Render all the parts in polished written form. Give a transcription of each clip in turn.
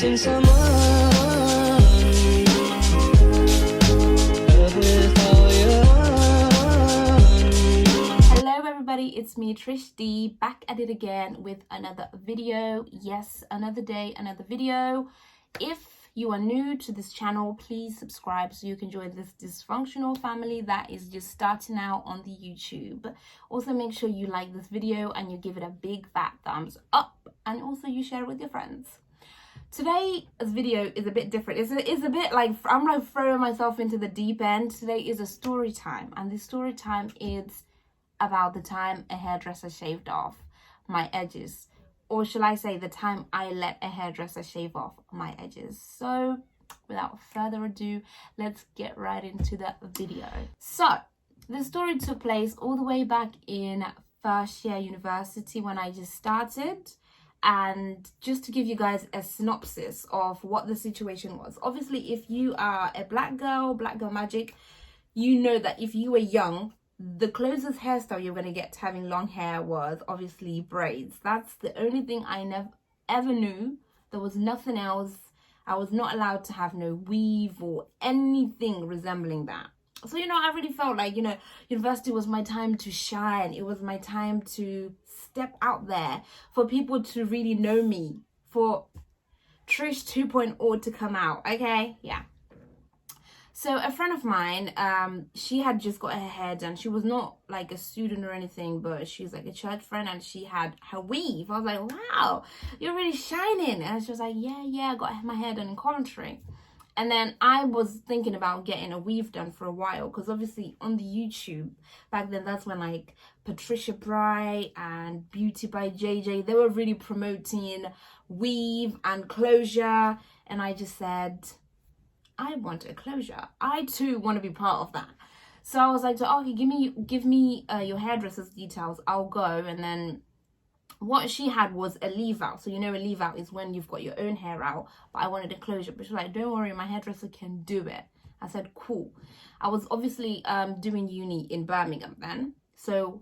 missing someone. Hello everybody, it's me Trish D, back at it again with another video. Yes, another day, another video. If you are new to this channel, please subscribe so you can join this dysfunctional family that is just starting out on the YouTube. Also make sure you like this video and you give it a big fat thumbs up, and also you share it with your friends. Today's video is a bit different. It's a bit like I'm like throwing myself into the deep end. Today is a story time, and this story time is about the time a hairdresser shaved off my edges, or shall I say the time I let a hairdresser shave off my edges. So without further ado, let's get right into the video. So the story took place all the way back in first year university when I just started. And just to give you guys a synopsis of what the situation was. Obviously, if you are a black girl magic, you know that if you were young, the closest hairstyle you're going to get to having long hair was obviously braids. That's the only thing I never ever knew. There was nothing else. I was not allowed to have no weave or anything resembling that. So, I really felt like, university was my time to shine. It was my time to step out there, for people to really know me, for Trish 2.0 to come out, okay? Yeah. So a friend of mine, she had just got her hair done. She was not like a student or anything, but she's like a church friend, and she had her weave. I was like, wow, you're really shining. And she was like, yeah, I got my hair done in Coventry. And then I was thinking about getting a weave done for a while, because obviously on the YouTube back then, that's when like Patricia Bright and Beauty by JJ, they were really promoting weave and closure. And I just said, I want a closure. I too want to be part of that. So I was like, okay, give me your hairdresser's details. I'll go. And then what she had was a leave out. So a leave out is when you've got your own hair out, but I wanted a closure. But she was like, don't worry, my hairdresser can do it. I said, cool. I was obviously doing uni in Birmingham then. So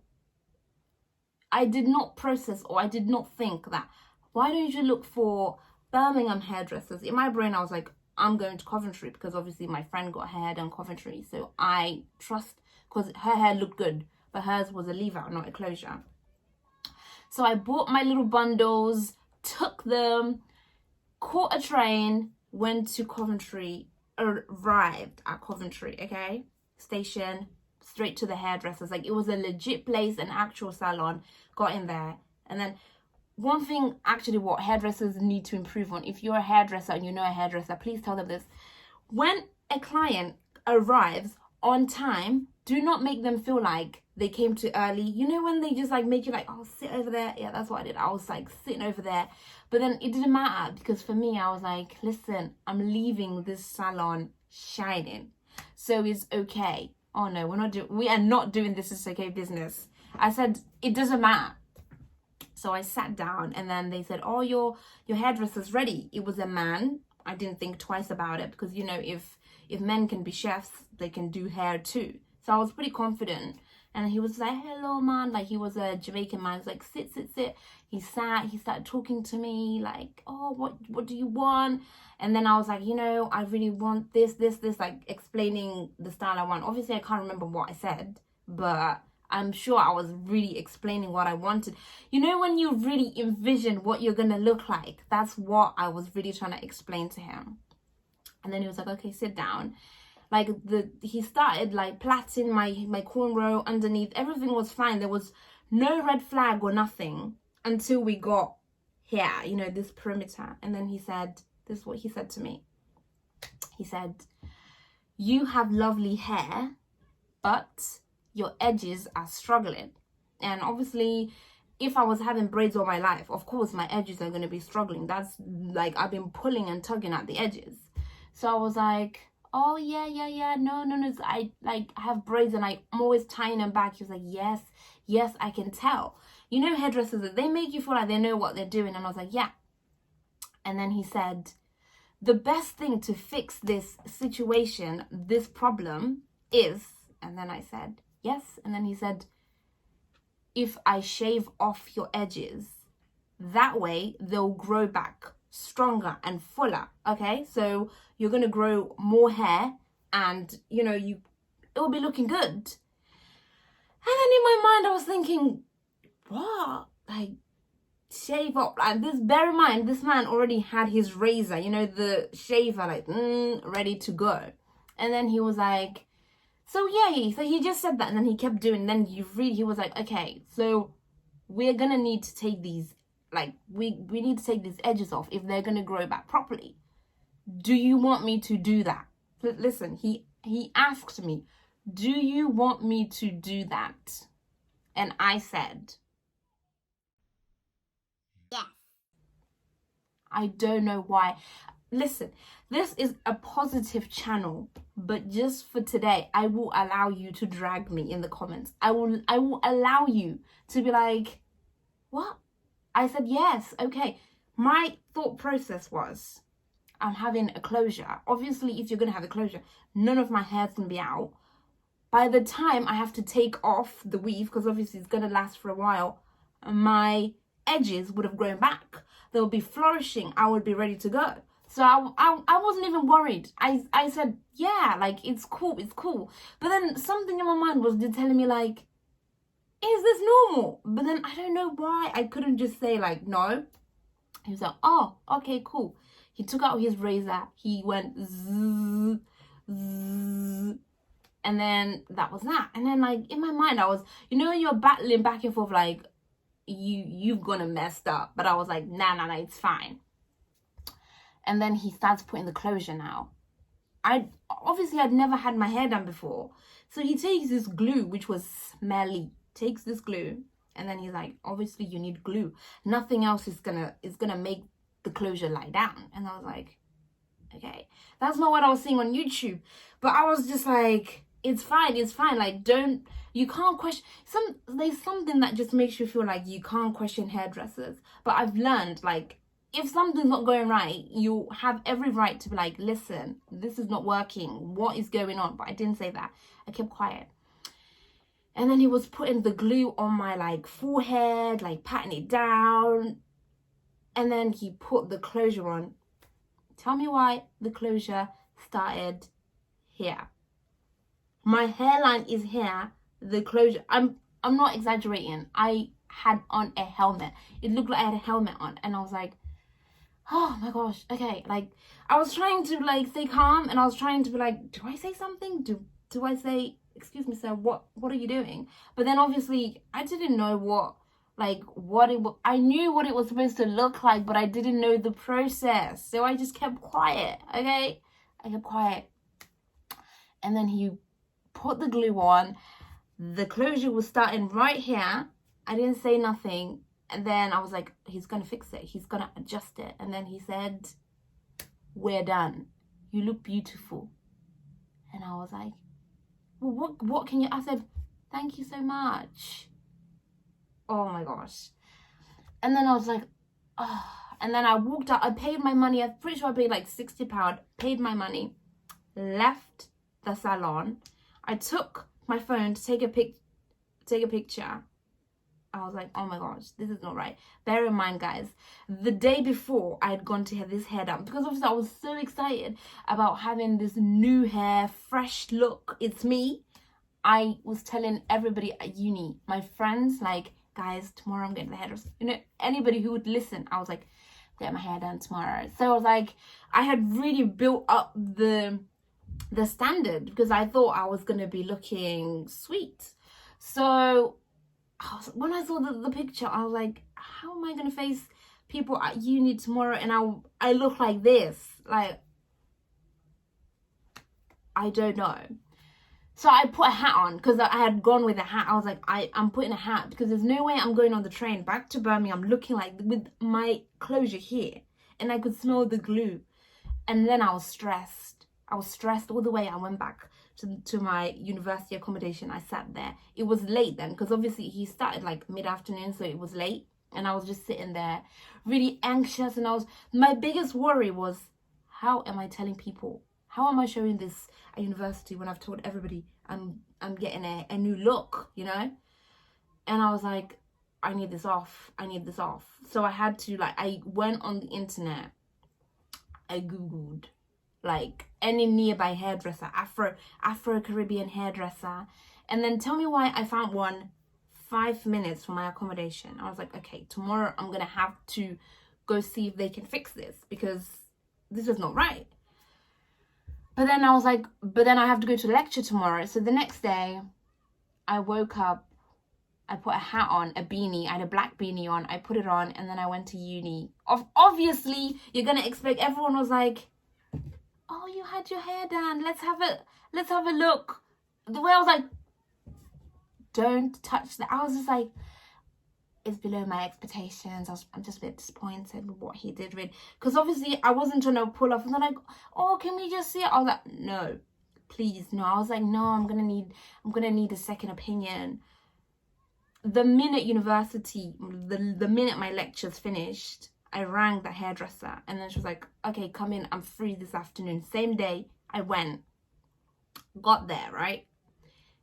I did not process, or I did not think that, why don't you look for Birmingham hairdressers? In my brain, I was like, I'm going to Coventry, because obviously my friend got her hair done in Coventry. So I trust, because her hair looked good, but hers was a leave out, not a closure. So I bought my little bundles, took them, caught a train, went to Coventry, arrived at Coventry, okay? Station, straight to the hairdressers. Like, it was a legit place, an actual salon. Got in there. And then one thing, actually, what hairdressers need to improve on, if you're a hairdresser and you know a hairdresser, please tell them this. When a client arrives on time, do not make them feel like they came too early. When they just like make you like, oh, sit over there. Yeah, that's what I did. I was like sitting over there. But then it didn't matter, because for me, I was like, listen, I'm leaving this salon shining. So it's okay. Oh no, we are not doing this is okay business. I said, it doesn't matter. So I sat down, and then they said, oh, your hairdresser's ready. It was a man. I didn't think twice about it, because if men can be chefs, they can do hair too. So I was pretty confident. And he was like, hello, man. Like, he was a Jamaican man. He was like, sit. He sat. He started talking to me like, oh, what do you want? And then I was like, I really want this, like explaining the style I want. Obviously, I can't remember what I said, but I'm sure I was really explaining what I wanted. When you really envision what you're going to look like, that's what I was really trying to explain to him. And then he was like, okay, sit down. Like, he started like plaiting my cornrow underneath. Everything was fine. There was no red flag or nothing until we got here, this perimeter. And then he said, this is what he said to me. He said, you have lovely hair, but your edges are struggling. And obviously, if I was having braids all my life, of course my edges are going to be struggling. That's like, I've been pulling and tugging at the edges. So I was like, oh yeah, no, I have braids and I'm always tying them back. He was like, yes, I can tell. Hairdressers, they make you feel like they know what they're doing. And I was like, yeah. And then he said, the best thing to fix this situation, this problem is, and then I said, yes. And then he said, if I shave off your edges, that way they'll grow back stronger and fuller. Okay, so you're gonna grow more hair, and you know, it will be looking good. And then in my mind I was thinking, what, like, shave up like this? Bear in mind, this man already had his razor, you know, the shaver, like ready to go. And then he was like, so yeah, so he just said that, and then he kept doing, then he was like, okay, so we're gonna need to take these, like, we need to take these edges off if they're gonna grow back properly. Do you want me to do that? Listen, he asked me, do you want me to do that? And I said, yes. I don't know why. Listen, this is a positive channel, but just for today, I will allow you to drag me in the comments. I will allow you to be like, what? I said, yes, okay. My thought process was, I'm having a closure. Obviously, if you're going to have a closure, none of my hair's going to be out. By the time I have to take off the weave, because obviously it's going to last for a while, my edges would have grown back. They'll be flourishing. I would be ready to go. So I wasn't even worried. I said, yeah, like, it's cool, it's cool. But then something in my mind was just telling me, like, is this normal? But then I don't know why I couldn't just say, like, no. He was like, oh, okay, cool. He took out his razor. He went zzz, zzz, and then that was that. And then, like, in my mind, I was, you know, you're battling back and forth, like, you've gonna messed up. But I was like, nah, it's fine. And then he starts putting the closure now. I'd never had my hair done before. So he takes this glue, which was smelly, takes this glue, and then he's like, obviously you need glue. Nothing else is gonna make the closure lie down. And I was like, okay, that's not what I was seeing on YouTube. But I was just like, it's fine. Like, you can't question, there's something that just makes you feel like you can't question hairdressers. But I've learned, like, if something's not going right, you have every right to be like, listen, this is not working. What is going on? But I didn't say that. I kept quiet. And then he was putting the glue on my, like, forehead, like, patting it down. And then he put the closure on. Tell me why the closure started here. My hairline is here. The closure, I'm not exaggerating. I had on a helmet. It looked like I had a helmet on. And I was like, oh my gosh, okay. Like, I was trying to, like, stay calm, and I was trying to be like, do I say something? Do I say, excuse me, sir, what are you doing? But then obviously I didn't know I knew what it was supposed to look like, but I didn't know the process. So I just kept quiet, okay? I kept quiet. And then he put the glue on. The closure was starting right here. I didn't say nothing. And then I was like, he's going to fix it. He's going to adjust it. And then he said, we're done. You look beautiful. And I was like, well, what can you... I said, thank you so much. Oh my gosh. And then I was like, oh. And then I walked out. I paid my money. I'm pretty sure I paid like £60. Paid my money. Left the salon. I took my phone to take a picture. I was like, oh my gosh, this is not right. Bear in mind, guys, the day before I had gone to have this hair done, because obviously I was so excited about having this new hair, fresh look. It's me. I was telling everybody at uni, my friends, like, guys, tomorrow I'm getting the hairdresser. You know, anybody who would listen, I was like, get my hair done tomorrow. So I was like, I had really built up the standard, because I thought I was going to be looking sweet. So when I saw the picture, I was like, how am I going to face people at uni tomorrow and I look like this? Like, I don't know. So I put a hat on, because I had gone with a hat. I was like, I'm putting a hat, because there's no way I'm going on the train back to Birmingham looking like, with my closure here. And I could smell the glue. And then I was stressed. I was stressed all the way. I went back to my university accommodation. I sat there. It was late then, because obviously he started like mid-afternoon, so it was late. And I was just sitting there really anxious. And my biggest worry was, how am I telling people? How am I showing this at university when I've told everybody I'm getting a new look, you know? And I was like, I need this off. So I had to, like, I went on the internet I googled like any nearby hairdresser, Afro-Caribbean hairdresser, and then tell me why I found one 5 minutes from my accommodation. I was like, okay, tomorrow I'm gonna have to go see if they can fix this, because this is not right. But then I was like, but then I have to go to lecture tomorrow. So the next day I woke up, I put a hat on, a beanie, I had a black beanie on, I put it on, and then I went to uni. Obviously, you're gonna expect, everyone was like, oh, you had your hair done, let's have a look. The way I was like, don't touch that. I was just like, it's below my expectations. I'm just a bit disappointed with what he did, really, because obviously I wasn't trying to pull off. And they're like, oh, can we just see it? I was like, no, please, no. I was like, no, I'm gonna need a second opinion. The minute university, the minute my lectures finished, I rang the hairdresser, and then she was like, okay, come in, I'm free this afternoon. Same day I went, got there, right?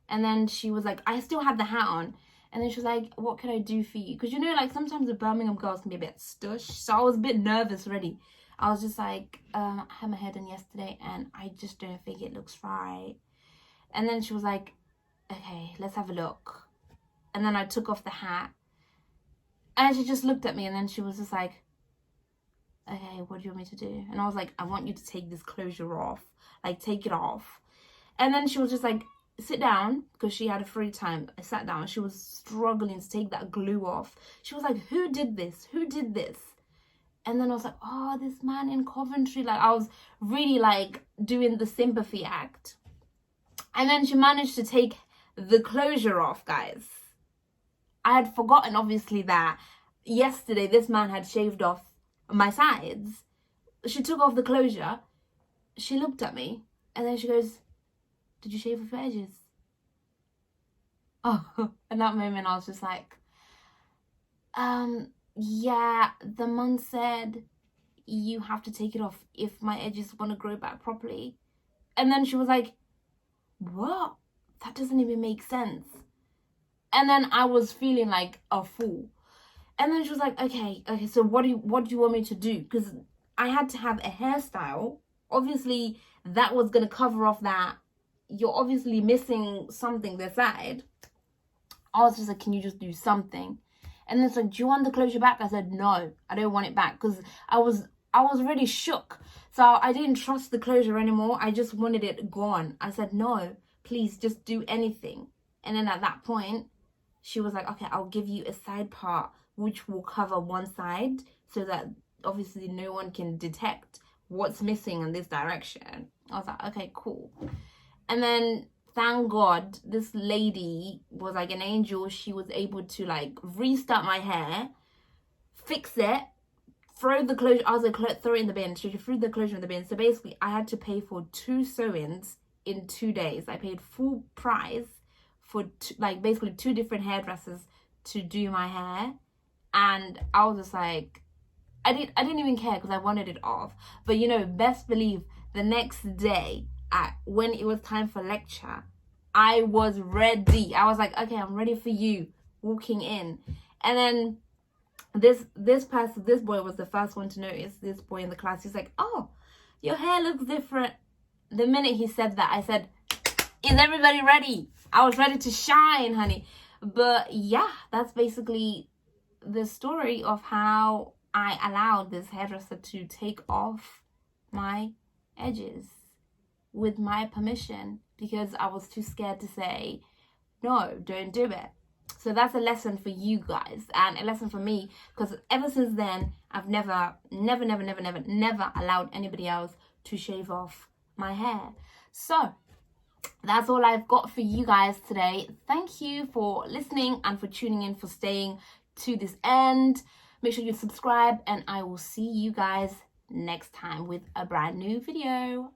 And then she was like, I still had the hat on. And then she was like, what can I do for you? Because, you know, like, sometimes the Birmingham girls can be a bit stush. So I was a bit nervous already. I was just like, I had my hair done yesterday and I just don't think it looks right. And then she was like, okay, let's have a look. And then I took off the hat. And she just looked at me, and then she was just like, okay, what do you want me to do? And I was like, I want you to take this closure off. Like, take it off. And then she was just like, sit down, because she had a free time. I sat down. She was struggling to take that glue off. She was like, who did this? Who did this? And then I was like, oh, this man in Coventry. Like, I was really like doing the sympathy act. And then she managed to take the closure off, guys. I had forgotten, obviously, that yesterday this man had shaved off my sides. She took off the closure. She looked at me, and then she goes, did you shave off your edges? Oh, in that moment I was just like, yeah, the mum said you have to take it off if my edges want to grow back properly. And then she was like, what? That doesn't even make sense. And then I was feeling like a fool. And then she was like, okay, so what do you want me to do? Because I had to have a hairstyle. Obviously, that was going to cover off that. You're obviously missing something this side. I was just like, can you just do something? And then it's like, do you want the closure back? I said, no, I don't want it back, because I was really shook. So I didn't trust the closure anymore. I just wanted it gone. I said, no, please just do anything. And then at that point, she was like, okay, I'll give you a side part which will cover one side, so that obviously no one can detect what's missing in this direction. I was like, okay, cool. And then, thank God, this lady was like an angel. She was able to like restart my hair, fix it, throw the closure. I was like, throw it in the bin. She threw the closure in the bin. So basically, I had to pay for 2 sew-ins in 2 days. I paid full price for basically 2 different hairdressers to do my hair. And I was just like, I didn't even care, because I wanted it off. But, you know, best believe the next day, when it was time for lecture, I was ready. I was like, okay, I'm ready for you, walking in. And then this boy was the first one to notice. This boy in the class, he's like, oh, your hair looks different. The minute he said that, I said, is everybody ready? I was ready to shine, honey. But yeah, that's basically the story of how I allowed this hairdresser to take off my edges with my permission, because I was too scared to say, no, don't do it. So that's a lesson for you guys, and a lesson for me, because ever since then, I've never allowed anybody else to shave off my hair. So that's all I've got for you guys today. Thank you for listening and for tuning in, for staying to this end. Make sure you subscribe, and I will see you guys next time with a brand new video.